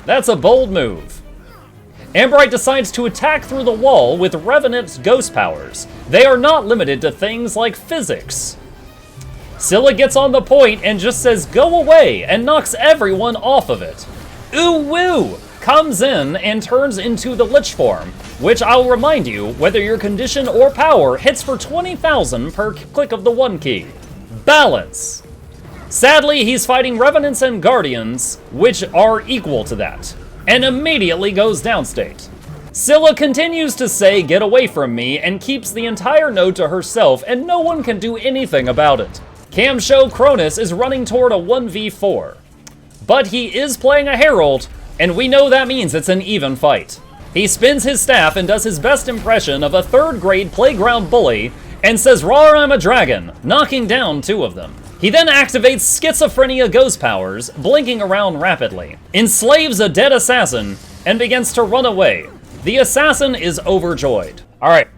That's a bold move. Amberite decides to attack through the wall with Revenant's ghost powers. They are not limited to things like physics. Scylla gets on the point and just says go away and knocks everyone off of it. Uwu comes in and turns into the Lich form, which I'll remind you, whether your condition or power hits for 20,000 per click of the 1 key. Balance. Sadly, he's fighting Revenants and Guardians, which are equal to that, and immediately goes downstate. Scylla continues to say get away from me and keeps the entire node to herself, and no one can do anything about it. Camsho Cronus is running toward a 1v4, but he is playing a Herald, and we know that means it's an even fight. He spins his staff and does his best impression of a 3rd grade playground bully and says "Rawr, I'm a dragon," knocking down 2 of them. He then activates Schizophrenia ghost powers, blinking around rapidly, enslaves a dead assassin, and begins to run away. The assassin is overjoyed. Alright,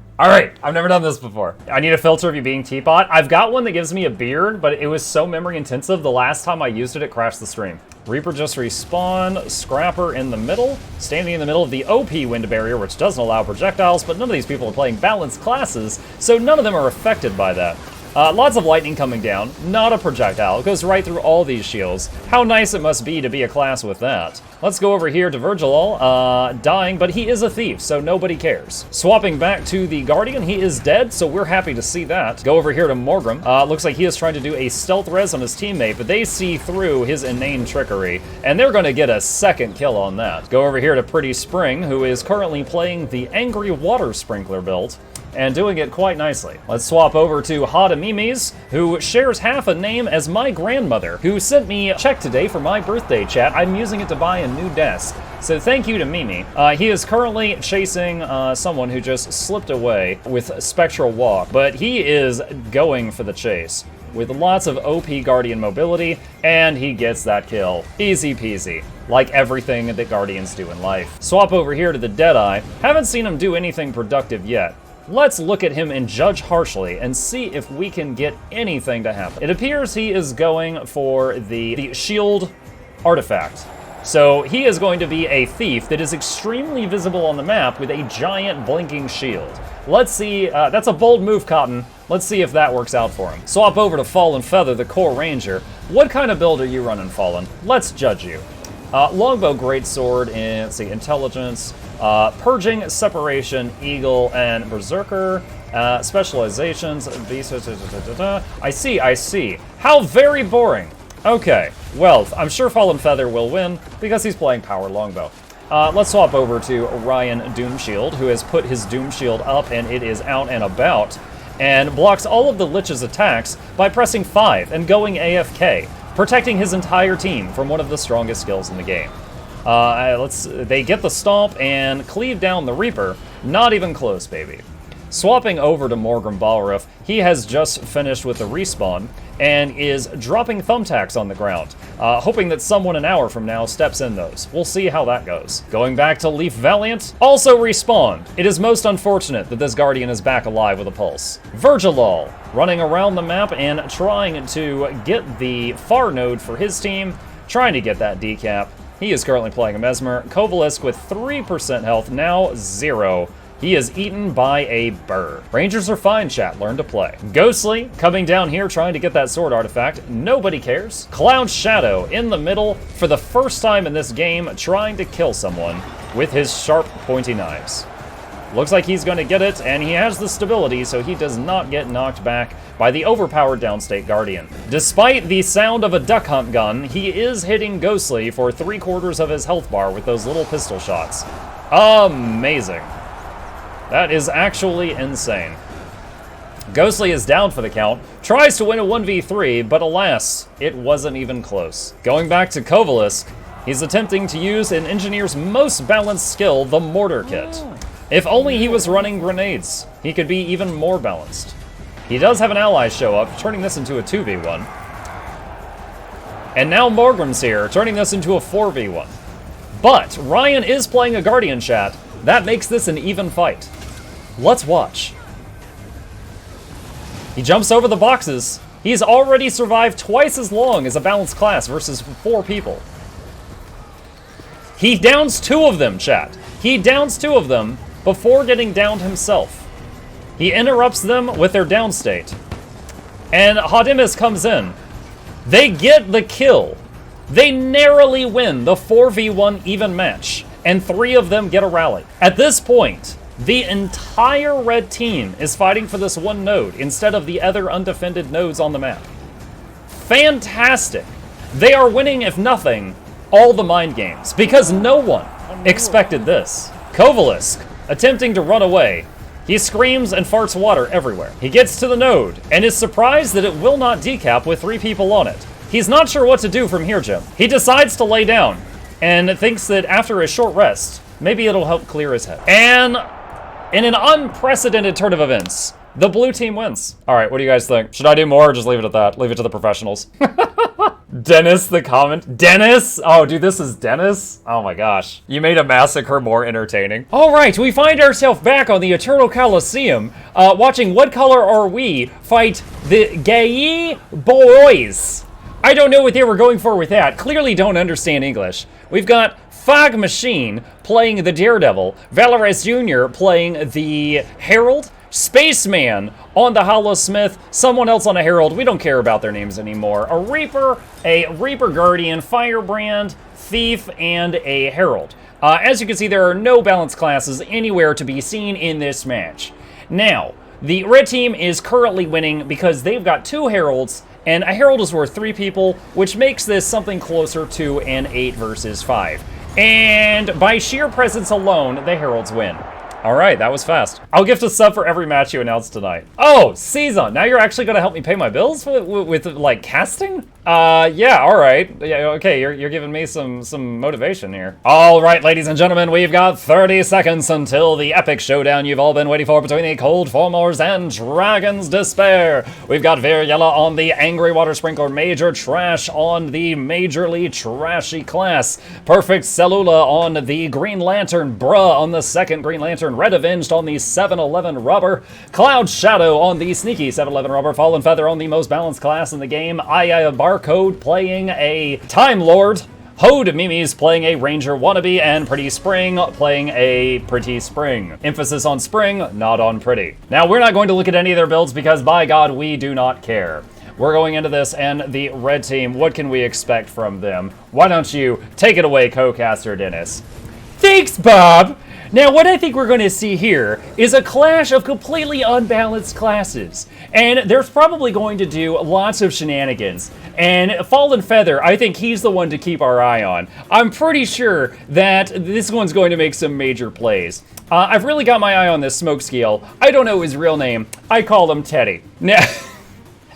I've never done this before. I need a filter of you being teapot. I've got one that gives me a beard, but it was so memory intensive, the last time I used it, it crashed the stream. Reaper just respawn, Scrapper in the middle, standing in the middle of the OP wind barrier, which doesn't allow projectiles, but none of these people are playing balanced classes, so none of them are affected by that. Lots of lightning coming down, not a projectile, it goes right through all these shields. How nice it must be to be a class with that. Let's go over here to Virgilal, dying, but he is a thief, so nobody cares. Swapping back to the Guardian, he is dead, so we're happy to see that. Go over here to Morgrim, looks like he is trying to do a stealth res on his teammate, but they see through his inane trickery, and they're gonna get a 2nd kill on that. Go over here to Pretty Spring, who is currently playing the Angry Water Sprinkler build, and doing it quite nicely. Let's swap over to Hada Mimes, who shares half a name as my grandmother, who sent me a check today for my birthday, chat. I'm using it to buy a new desk, so thank you to Mimi. He is currently chasing someone who just slipped away with Spectral Walk, but he is going for the chase with lots of OP Guardian mobility, and he gets that kill. Easy peasy. Like everything that Guardians do in life. Swap over here to the Deadeye. Haven't seen him do anything productive yet. Let's look at him and judge harshly and see if we can get anything to happen. It appears he is going for the shield artifact. So he is going to be a thief that is extremely visible on the map with a giant blinking shield. Let's see, that's a bold move, Cotton. Let's see if that works out for him. Swap over to Fallen Feather, the core ranger. What kind of build are you running, Fallen? Let's judge you. Longbow Greatsword, and let's see, Intelligence, Purging, Separation, Eagle, and Berserker, Specializations, Beast, I see. How very boring. Okay, well, I'm sure Fallen Feather will win because he's playing Power Longbow. Let's swap over to Ryan Doomshield, who has put his Doomshield up and it is out and about, and blocks all of the Lich's attacks by pressing 5 and going AFK. Protecting his entire team from one of the strongest skills in the game. They get the stomp and cleave down the Reaper. Not even close, baby. Swapping over to Morgrim Balruf, he has just finished with the respawn and is dropping thumbtacks on the ground, hoping that someone an hour from now steps in those. We'll see how that goes. Going back to Leaf Valiant, also respawned. It is most unfortunate that this Guardian is back alive with a pulse. Virgilal, running around the map and trying to get the far node for his team, trying to get that decap. He is currently playing a Mesmer. Kovalisk with 3% health, now 0. He is eaten by a burr. Rangers are fine, chat. Learn to play. Ghostly coming down here trying to get that sword artifact. Nobody cares. Cloud Shadow in the middle for the first time in this game trying to kill someone with his sharp, pointy knives. Looks like he's going to get it, and he has the stability, so he does not get knocked back by the overpowered downstate Guardian. Despite the sound of a duck hunt gun, he is hitting Ghostly for 3/4 of his health bar with those little pistol shots. Amazing. That is actually insane. Ghostly is down for the count, tries to win a 1v3, but alas, it wasn't even close. Going back to Kovalisk, he's attempting to use an engineer's most balanced skill, the Mortar Kit. If only he was running grenades, he could be even more balanced. He does have an ally show up, turning this into a 2v1. And now Morgrim's here, turning this into a 4v1. But Ryan is playing a Guardian, chat. That makes this an even fight. Let's watch. He jumps over the boxes. He's already survived twice as long as a balanced class versus 4 people. He downs 2 of them, chat. He downs 2 of them before getting downed himself. He interrupts them with their down state. And Hadimis comes in. They get the kill. They narrowly win the 4v1 even match. And 3 of them get a rally. At this point, the entire red team is fighting for this one node instead of the other undefended nodes on the map. Fantastic. They are winning, if nothing, all the mind games, because no one expected this. Kovalisk, attempting to run away. He screams and farts water everywhere. He gets to the node and is surprised that it will not decap with 3 people on it. He's not sure what to do from here, Jim. He decides to lay down and thinks that after a short rest, maybe it'll help clear his head. And in an unprecedented turn of events, the blue team wins. All right, what do you guys think? Should I do more or just leave it at that? Leave it to the professionals. Dennis, the comment. Dennis? Oh, dude, this is Dennis? Oh my gosh. You made a massacre more entertaining. All right, we find ourselves back on the Eternal Coliseum, watching What Color Are We fight the Gay Boys. I don't know what they were going for with that. Clearly don't understand English. We've got Fog Machine playing the Daredevil, Valorous Jr. playing the Herald, Spaceman on the Hollowsmith, someone else on a Herald, we don't care about their names anymore, a Reaper Guardian, Firebrand, Thief, and a Herald. As you can see, there are no balanced classes anywhere to be seen in this match. Now, the red team is currently winning because they've got 2 Heralds, and a Herald is worth 3 people, which makes this something closer to an 8 versus 5. And by sheer presence alone, the Heralds win. All right, that was fast. I'll gift a sub for every match you announce tonight. Oh, Season, now you're actually gonna help me pay my bills with like casting? Yeah, all right. Yeah, okay, you're giving me some motivation here. All right, ladies and gentlemen, we've got 30 seconds until the epic showdown you've all been waiting for between the Cold Formers and Dragon's Despair. We've got Viriella on the Angry Water Sprinkler, Major Trash on the Majorly Trashy class, Perfect Cellula on the Green Lantern, Bruh on the second Green Lantern, Red Avenged on the 7-Eleven Rubber, Cloud Shadow on the Sneaky 7-Eleven Rubber, Fallen Feather on the most balanced class in the game, Barcode playing a Time Lord, Hode Mimes playing a Ranger Wannabe, and Pretty Spring playing a Pretty Spring. Emphasis on Spring, not on Pretty. Now, we're not going to look at any of their builds because, by God, we do not care. We're going into this, and the red team, what can we expect from them? Why don't you take it away, co-caster Dennis? Thanks, Bob! Now, what I think we're going to see here is a clash of completely unbalanced classes. And there's probably going to do lots of shenanigans. And Fallen Feather, I think he's the one to keep our eye on. I'm pretty sure that this one's going to make some major plays. I've really got my eye on this Smoke Scale. I don't know his real name. I call him Teddy. Now,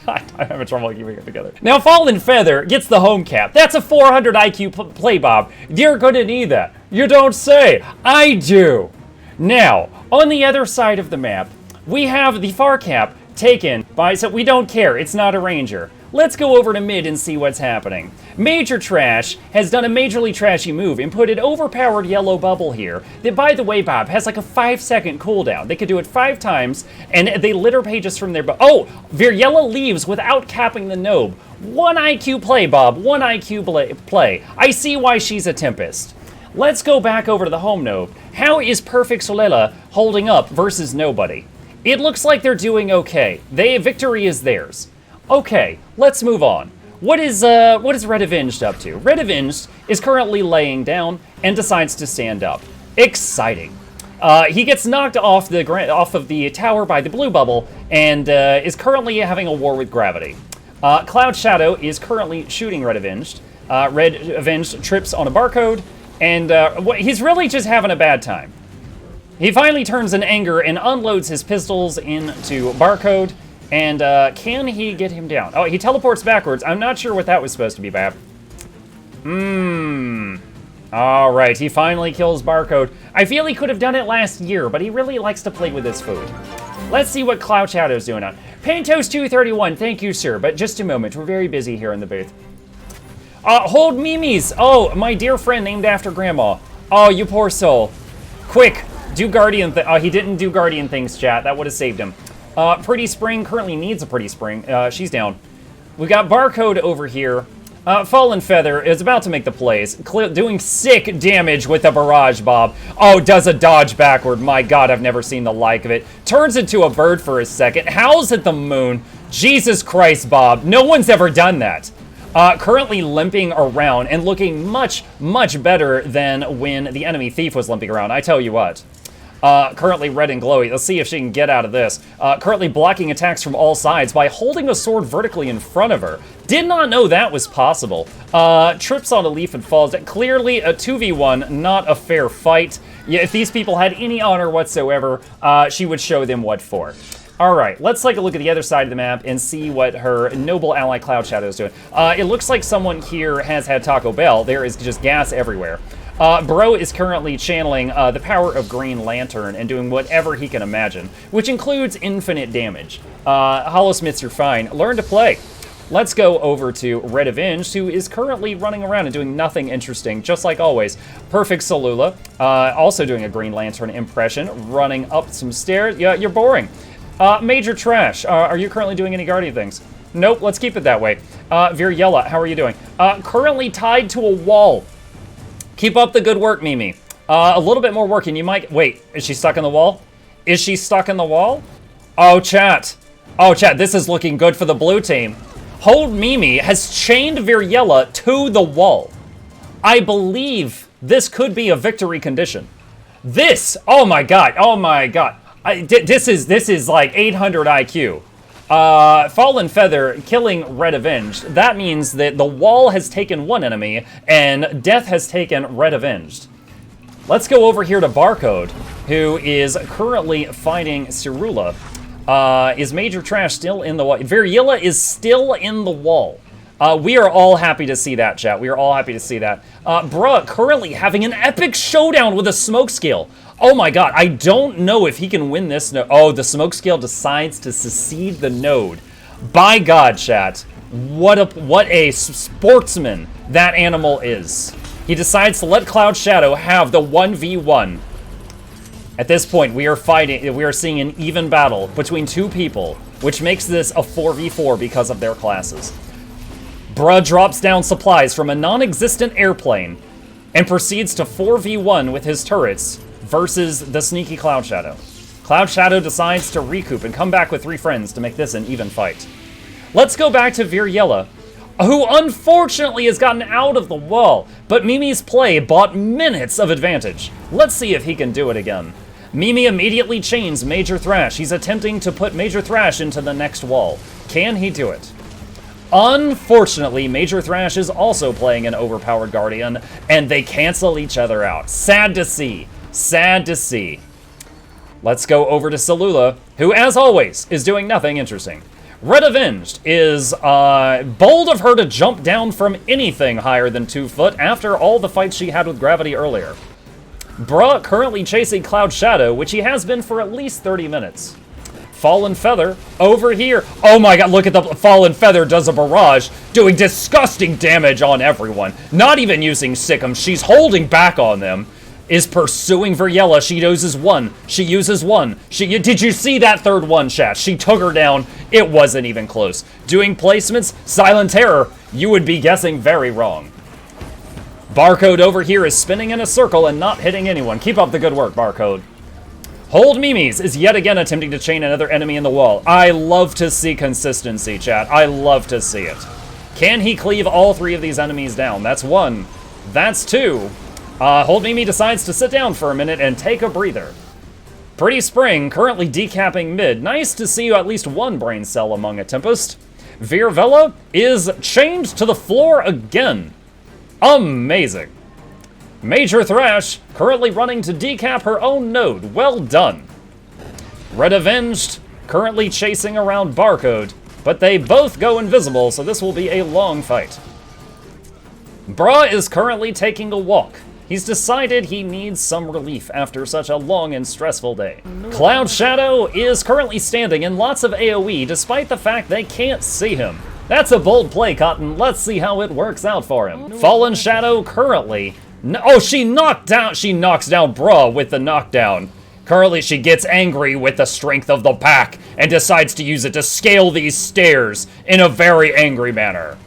I'm having trouble keeping it together. Now, Fallen Feather gets the home cap. That's a 400 IQ play, Bob. You're going to need that. You don't say. I do. Now, on the other side of the map, we have the far cap taken by, so we don't care. It's not a ranger. Let's go over to mid and see what's happening. Major Trash has done a majorly trashy move and put an overpowered yellow bubble here that, by the way, Bob, has like a 5-second cooldown. They could do it 5 times, and they litter pages from their... Oh! Viriella leaves without capping the Nobe. 1 IQ play, Bob. 1 IQ play. I see why she's a Tempest. Let's go back over to the home Nobe. How is Perfect Solela holding up versus nobody? It looks like they're doing okay. Victory is theirs. Okay, let's move on. What is Red Avenged up to? Red Avenged is currently laying down and decides to stand up. Exciting. He gets knocked off of the tower by the blue bubble and is currently having a war with gravity. Cloud Shadow is currently shooting Red Avenged. Red Avenged trips on a barcode, and he's really just having a bad time. He finally turns in anger and unloads his pistols into barcode. And can he get him down? Oh, he teleports backwards. I'm not sure what that was supposed to be, Bab. All right, he finally kills Barcode. I feel he could have done it last year, but he really likes to play with his food. Let's see what Cloud Shadow's doing on. Pantos231, thank you, sir, but just a moment. We're very busy here in the booth. Hold Mimi's. Oh, my dear friend named after Grandma. Oh, you poor soul. Quick, do Guardian Oh, he didn't do Guardian things, chat. That would have saved him. Pretty Spring currently needs a Pretty Spring. She's down. We got Barcode over here. Fallen Feather is about to make the plays, doing sick damage with a Barrage Bomb. Oh, does a dodge backward. My god, I've never seen the like of it. Turns into a bird for a second, howls at the moon. Jesus Christ, Bob. No one's ever done that. Currently limping around and looking much, much better than when the enemy thief was limping around. I tell you what. Currently red and glowy. Let's see if she can get out of this. Currently blocking attacks from all sides by holding a sword vertically in front of her. Did not know that was possible. Trips on a leaf and falls. Clearly a 2v1, not a fair fight. Yeah, if these people had any honor whatsoever, she would show them what for. Alright, let's take a look at the other side of the map and see what her noble ally Cloud Shadow is doing. It looks like someone here has had Taco Bell. There is just gas everywhere. Bro is currently channeling the power of Green Lantern and doing whatever he can imagine, which includes infinite damage. Hollowsmiths, you're fine. Learn to play. Let's go over to Red Avenged, who is currently running around and doing nothing interesting, just like always. Perfect Solula, also doing a Green Lantern impression, running up some stairs. Yeah, you're boring. Major Trash, are you currently doing any Guardian things? Nope, let's keep it that way. Viriella, how are you doing? Currently tied to a wall. Keep up the good work, Mimi. A little bit more work and you might... Wait, is she stuck in the wall? Is she stuck in the wall? Oh, chat. Oh, chat, this is looking good for the blue team. Hold Mimi has chained Viriella to the wall. I believe this could be a victory condition. This, oh my god, oh my god. This is like 800 IQ. Fallen Feather killing Red Avenged. That means that the wall has taken one enemy and Death has taken Red Avenged. Let's go over here to Barcode, who is currently fighting Cirula. Is Major Trash still in the wall? Viriella is still in the wall. We are all happy to see that, chat. We are all happy to see that. Bruh currently having an epic showdown with a smoke scale. Oh my god, I don't know if he can win this. Oh, the smoke scale decides to secede the node. By god, chat. What a sportsman that animal is. He decides to let Cloud Shadow have the 1v1. At this point, we are seeing an even battle between two people, which makes this a 4v4 because of their classes. Bruh drops down supplies from a non-existent airplane and proceeds to 4v1 with his turrets versus the sneaky Cloud Shadow. Cloud Shadow decides to recoup and come back with 3 friends to make this an even fight. Let's go back to Viriella, who unfortunately has gotten out of the wall, but Mimi's play bought minutes of advantage. Let's see if he can do it again. Mimi immediately chains Major Thrash. He's attempting to put Major Thrash into the next wall. Can he do it? Unfortunately, Major Thrash is also playing an overpowered Guardian, and they cancel each other out. Sad to see. Sad to see. Let's go over to Solula, who, as always, is doing nothing interesting. Red Avenged is bold of her to jump down from anything higher than 2 foot after all the fights she had with Gravity earlier. Bruh currently chasing Cloud Shadow, which he has been for at least 30 minutes. Fallen Feather over here. Oh my god, look at the Fallen Feather does a barrage, doing disgusting damage on everyone. Not even using Sikkim, she's holding back on them. Is pursuing Viriella. She uses 1. She uses 1. Did you see that third one, chat? She took her down. It wasn't even close. Doing placements, Silent Terror. You would be guessing very wrong. Barcode over here is spinning in a circle and not hitting anyone. Keep up the good work, Barcode. Hold Mimi's is yet again attempting to chain another enemy in the wall. I love to see consistency, chat. I love to see it. Can he cleave all 3 of these enemies down? That's 1. That's 2. Hold Mimi decides to sit down for a minute and take a breather. Pretty Spring currently decapping mid. Nice to see at least 1 brain cell among a Tempest. Virvella is chained to the floor again. Amazing. Major Thrash currently running to decap her own node. Well done. Red Avenged currently chasing around Barcode, but they both go invisible, so this will be a long fight. Bruh is currently taking a walk. He's decided he needs some relief after such a long and stressful day. Cloud Shadow is currently standing in lots of AoE despite the fact they can't see him. That's a bold play, Cotton. Let's see how it works out for him. Fallen Shadow currently... Oh, she knocks down Bruh with the knockdown. Currently, she gets angry with the strength of the pack and decides to use it to scale these stairs in a very angry manner.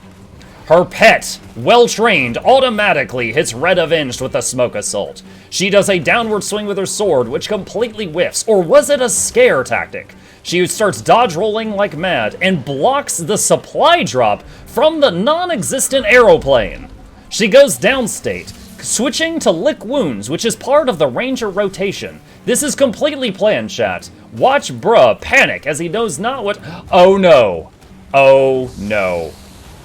Her pet, well-trained, automatically hits Red Avenged with a Smoke Assault. She does a downward swing with her sword, which completely whiffs. Or was it a scare tactic? She starts dodge rolling like mad and blocks the supply drop from the non-existent aeroplane. She goes downstate, switching to Lick Wounds, which is part of the Ranger rotation. This is completely planned, chat. Watch bruh panic as he knows not what— oh no. Oh no.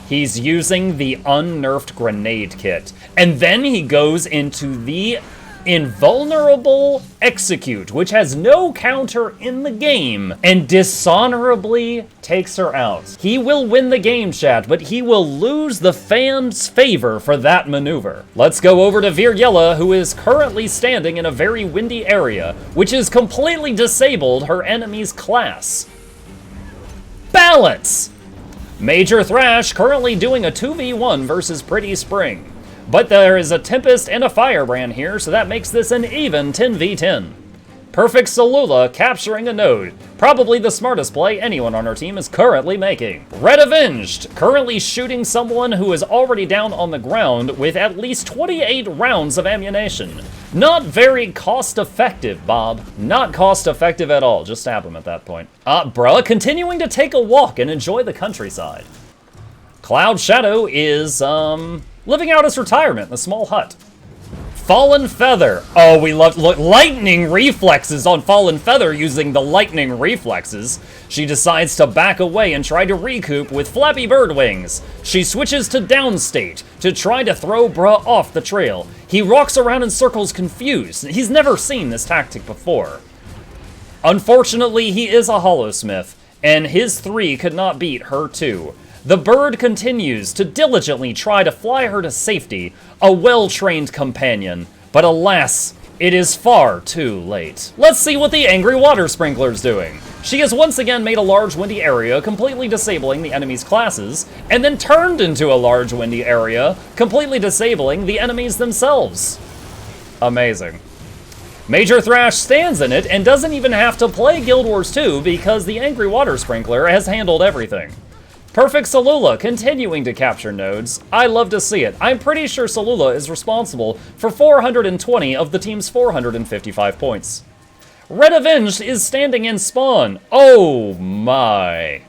He's using the unnerfed grenade kit. And then he goes into the invulnerable execute, which has no counter in the game, and dishonorably takes her out. He will win the game, chat, but he will lose the fans' favor for that maneuver. Let's go over to Viriella, who is currently standing in a very windy area, which has completely disabled her enemy's class. Balance! Major Thrash currently doing a 2v1 versus Pretty Spring. But there is a Tempest and a Firebrand here, so that makes this an even 10v10. Perfect Salula capturing a node. Probably the smartest play anyone on our team is currently making. Red Avenged currently shooting someone who is already down on the ground with at least 28 rounds of ammunition. Not very cost-effective, Bob. Not cost-effective at all. Just stab him at that point. Bruh, continuing to take a walk and enjoy the countryside. Cloud Shadow is, living out his retirement in a small hut. Fallen Feather. Oh, we love lightning reflexes on Fallen Feather using the lightning reflexes. She decides to back away and try to recoup with Flappy Bird Wings. She switches to downstate to try to throw bruh off the trail. He rocks around in circles confused. He's never seen this tactic before. Unfortunately, he is a Hollowsmith, and his 3 could not beat her 2. The bird continues to diligently try to fly her to safety, a well-trained companion, but alas, it is far too late. Let's see what the Angry Water Sprinkler's doing. She has once again made a large windy area, completely disabling the enemy's classes, and then turned into a large windy area, completely disabling the enemies themselves. Amazing. Major Thrash stands in it and doesn't even have to play Guild Wars 2 because the Angry Water Sprinkler has handled everything. Perfect Salula continuing to capture nodes. I love to see it. I'm pretty sure Salula is responsible for 420 of the team's 455 points. Red Avenged is standing in spawn. Oh my.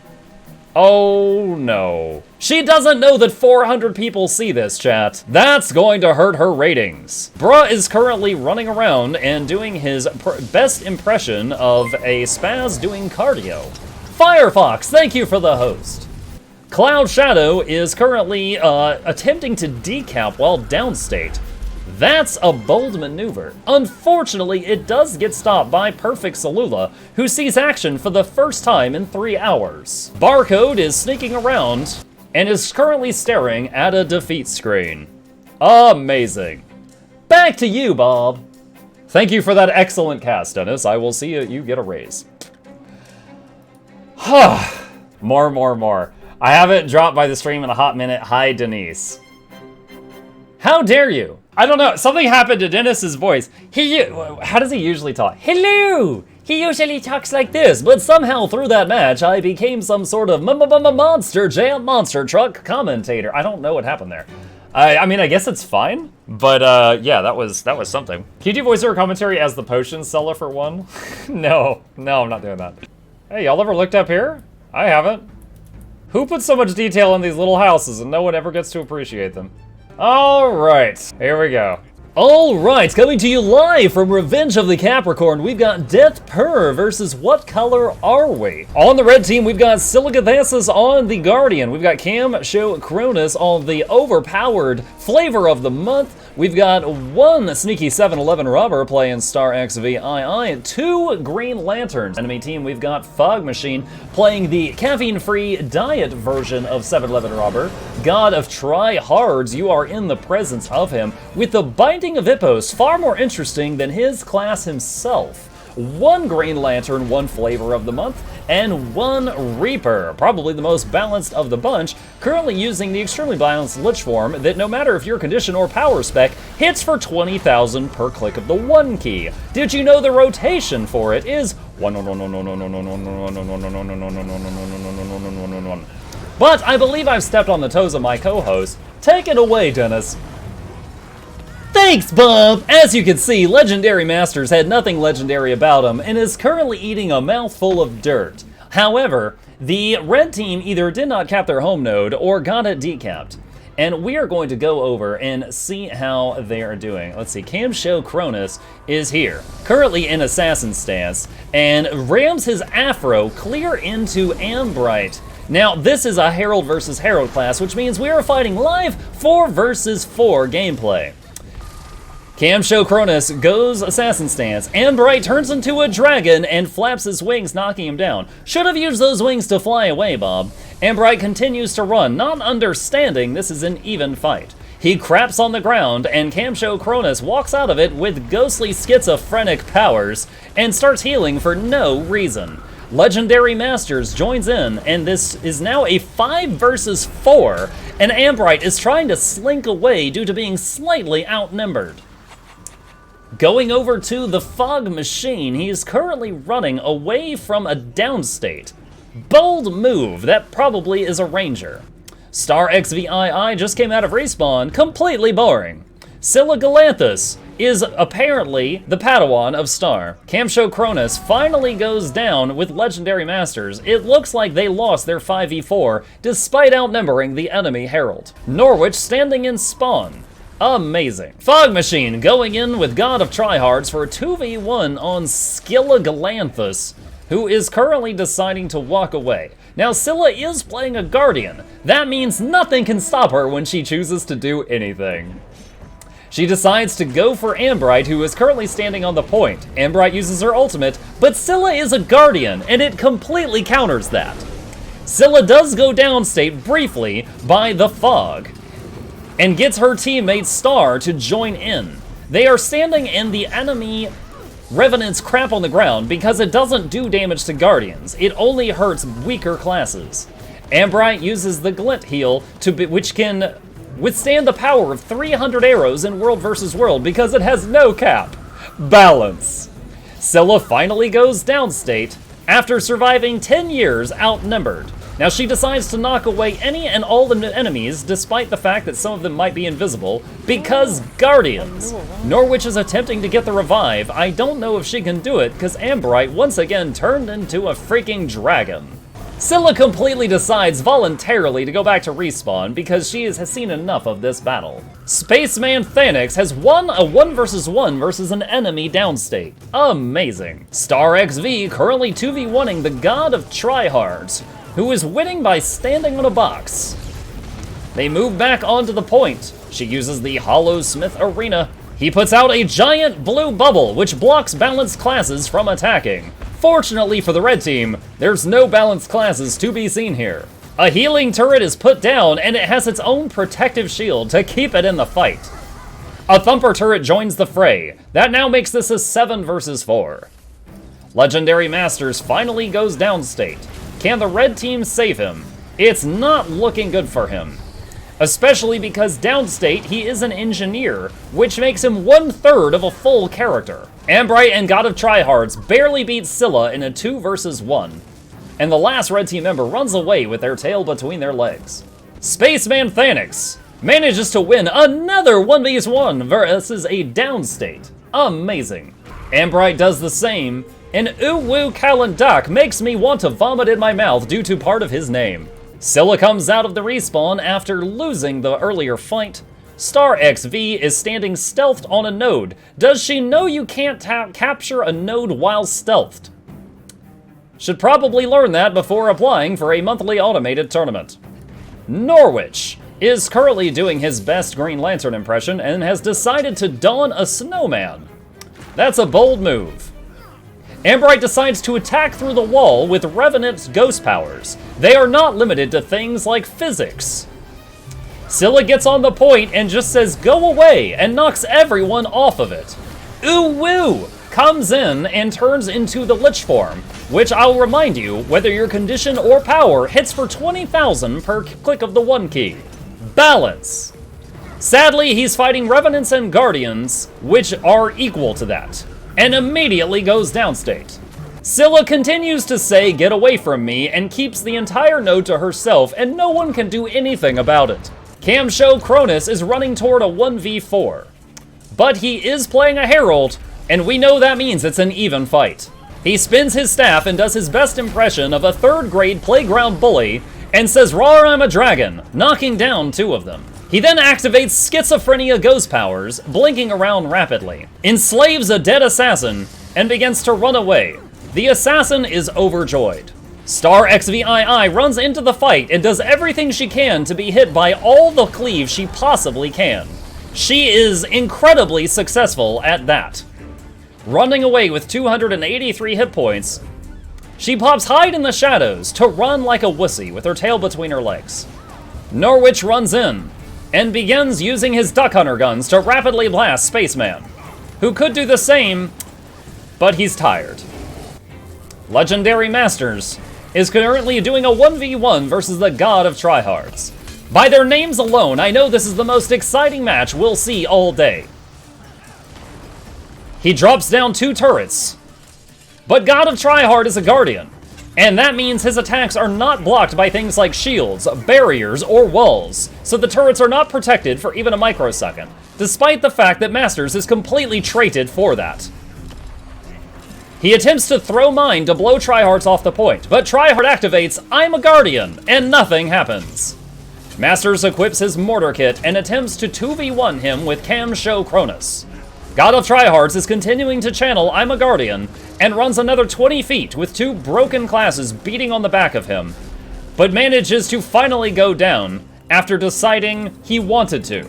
Oh no. She doesn't know that 400 people see this, chat. That's going to hurt her ratings. Bruh is currently running around and doing his best impression of a spaz doing cardio. Firefox, thank you for the host. Cloud Shadow is currently attempting to decap while downstate. That's a bold maneuver. Unfortunately, it does get stopped by Perfect Salula, who sees action for the first time in 3 hours. Barcode is sneaking around and is currently staring at a defeat screen. Amazing. Back to you, Bob. Thank you for that excellent cast, Dennis. I will see you get a raise. More. I haven't dropped by the stream in a hot minute. Hi, Denise. How dare you? I don't know. Something happened to Dennis's voice. How does he usually talk? Hello! He usually talks like this, but somehow through that match, I became some sort of monster jam monster truck commentator. I don't know what happened there. I mean, I guess it's fine, but yeah, that was something. Can you do voiceover commentary as the potion seller for one? No, I'm not doing that. Hey, y'all ever looked up here? I haven't. Who puts so much detail in these little houses and no one ever gets to appreciate them? Alright, here we go. Alright, coming to you live from Revenge of the Capricorn, we've got Death Purr versus What Color Are We? On the red team, we've got Siligathasis on the Guardian. We've got Cam Show Cronus on the overpowered Flavor of the Month. We've got one sneaky 7-Eleven robber playing Star XVI, 2 Green Lanterns. Enemy team, we've got Fog Machine playing the caffeine-free diet version of 7-Eleven robber. God of Try-Hards, you are in the presence of him, with the Binding of Hippos, far more interesting than his class himself. 1 Green Lantern, 1 Flavor of the Month, and 1 Reaper, probably the most balanced of the bunch, currently using the extremely balanced Lich form that no matter if your condition or power spec, hits for 20,000 per click of the 1 key. Did you know the rotation for it is 1 But I believe I've stepped on the toes of my co-host. Take it away, Dennis. Thanks, Bob! As you can see, Legendary Masters had nothing legendary about him and is currently eating a mouthful of dirt. However, the red team either did not cap their home node or got it decapped. And we are going to go over and see how they are doing. Let's see, Camsho Cronus is here, currently in Assassin stance, and rams his afro clear into Ambright. Now, this is a Herald versus Herald class, which means we are fighting live 4 versus 4 gameplay. Camsho Cronus goes Assassin stance. Ambright turns into a dragon and flaps his wings, knocking him down. Should have used those wings to fly away, Bob. Ambright continues to run, not understanding this is an even fight. He craps on the ground, and Camsho Cronus walks out of it with ghostly schizophrenic powers and starts healing for no reason. Legendary Masters joins in, and this is now a 5 versus 4, and Ambright is trying to slink away due to being slightly outnumbered. Going over to the Fog Machine, he is currently running away from a downstate. Bold move, that probably is a ranger. Star XVI just came out of respawn, completely boring. Scylla Galanthus is apparently the Padawan of Star. Camsho Cronus finally goes down with Legendary Masters. It looks like they lost their 5v4 despite outnumbering the enemy Herald. Norwich standing in spawn. Amazing. Fog Machine going in with God of Tryhards for a 2v1 on Scylla Galanthus, who is currently deciding to walk away. Now, Scylla is playing a Guardian. That means nothing can stop her when she chooses to do anything. She decides to go for Ambright, who is currently standing on the point. Ambright uses her ultimate, but Scylla is a Guardian, and it completely counters that. Scylla does go downstate briefly by the Fog, and gets her teammate Star to join in. They are standing in the enemy Revenant's crap on the ground because it doesn't do damage to Guardians. It only hurts weaker classes. Ambright uses the Glint heal, which can withstand the power of 300 arrows in World vs. World because it has no cap. Balance. Scylla finally goes downstate after surviving 10 years outnumbered. Now she decides to knock away any and all the enemies, despite the fact that some of them might be invisible, because Guardians. Norwich is attempting to get the revive. I don't know if she can do it, because Ambright once again turned into a freaking dragon. Scylla completely decides voluntarily to go back to respawn because she has seen enough of this battle. Spaceman Thanix has won a 1 versus 1 versus an enemy downstate. Amazing. Star XV currently 2v1ing the God of Tryhards, who is winning by standing on a box. They move back onto the point. She uses the Hollow Smith Arena. He puts out a giant blue bubble, which blocks balanced classes from attacking. Fortunately for the red team, there's no balanced classes to be seen here. A healing turret is put down, and it has its own protective shield to keep it in the fight. A thumper turret joins the fray. That now makes this a 7 versus 4. Legendary Masters finally goes downstate. Can the red team save him? It's not looking good for him. Especially because downstate, he is an engineer, which makes him 1/3 of a full character. Ambright and God of Tryhards barely beat Scylla in a 2 versus 1. And the last red team member runs away with their tail between their legs. Spaceman Thanix manages to win another 1v1 versus a downstate. Amazing. Ambright does the same, and Uwu Kalandak makes me want to vomit in my mouth due to part of his name. Scylla comes out of the respawn after losing the earlier fight. Star XV is standing stealthed on a node. Does she know you can't capture a node while stealthed? Should probably learn that before applying for a monthly automated tournament. Norwich is currently doing his best Green Lantern impression and has decided to don a snowman. That's a bold move. Ambright decides to attack through the wall with Revenant's ghost powers. They are not limited to things like physics. Scylla gets on the point and just says go away and knocks everyone off of it. Uwu comes in and turns into the Lich form, which I'll remind you, whether your condition or power hits for 20,000 per click of the 1 key. Balance. Sadly, he's fighting Revenants and Guardians, which are equal to that, and immediately goes downstate. Scylla continues to say, "Get away from me," and keeps the entire node to herself, and no one can do anything about it. Camsho Cronus is running toward a 1v4. But he is playing a Herald, and we know that means it's an even fight. He spins his staff and does his best impression of a third-grade playground bully and says, "Rawr, I'm a dragon," knocking down 2 of them. He then activates Schizophrenia Ghost powers, blinking around rapidly, enslaves a dead assassin, and begins to run away. The assassin is overjoyed. Star XVI runs into the fight and does everything she can to be hit by all the cleave she possibly can. She is incredibly successful at that. Running away with 283 hit points, she pops Hide in the Shadows to run like a wussy with her tail between her legs. Norwich runs in and begins using his Duck Hunter guns to rapidly blast Spaceman, who could do the same, but he's tired. Legendary Masters is currently doing a 1v1 versus the God of Tryhards. By their names alone, I know this is the most exciting match we'll see all day. He drops down 2 turrets, but God of Tryhard is a Guardian, and that means his attacks are not blocked by things like shields, barriers, or walls, so the turrets are not protected for even a microsecond, despite the fact that Masters is completely traded for that. He attempts to throw mine to blow Tryhards off the point, but Tryhard activates I'm a Guardian, and nothing happens. Masters equips his Mortar Kit and attempts to 2v1 him with Camsho Cronus. God of Tryhards is continuing to channel I'm a Guardian, and runs another 20 feet with 2 broken classes beating on the back of him, but manages to finally go down after deciding he wanted to.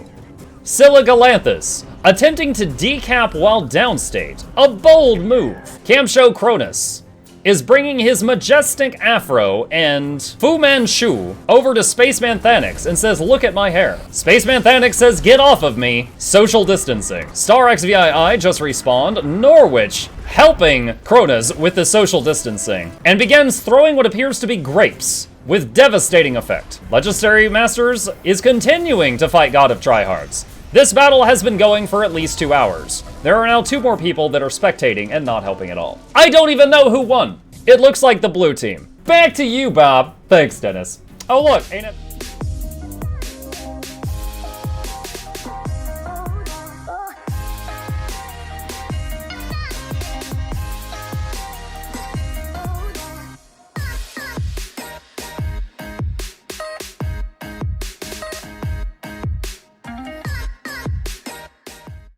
Scylla Galanthus, attempting to decap while downstate, a bold move. Camsho Cronus is bringing his majestic afro and Fu Manchu over to Spaceman Thanix and says, "Look at my hair." Spaceman Thanix says, "Get off of me." Social distancing. Star XVI just respawned, Norwich helping Cronus with the social distancing, and begins throwing what appears to be grapes with devastating effect. Legendary Masters is continuing to fight God of Tryhards. This battle has been going for at least 2 hours. There are now 2 more people that are spectating and not helping at all. I don't even know who won. It looks like the blue team. Back to you, Bob. Thanks, Dennis. Oh look, ain't it...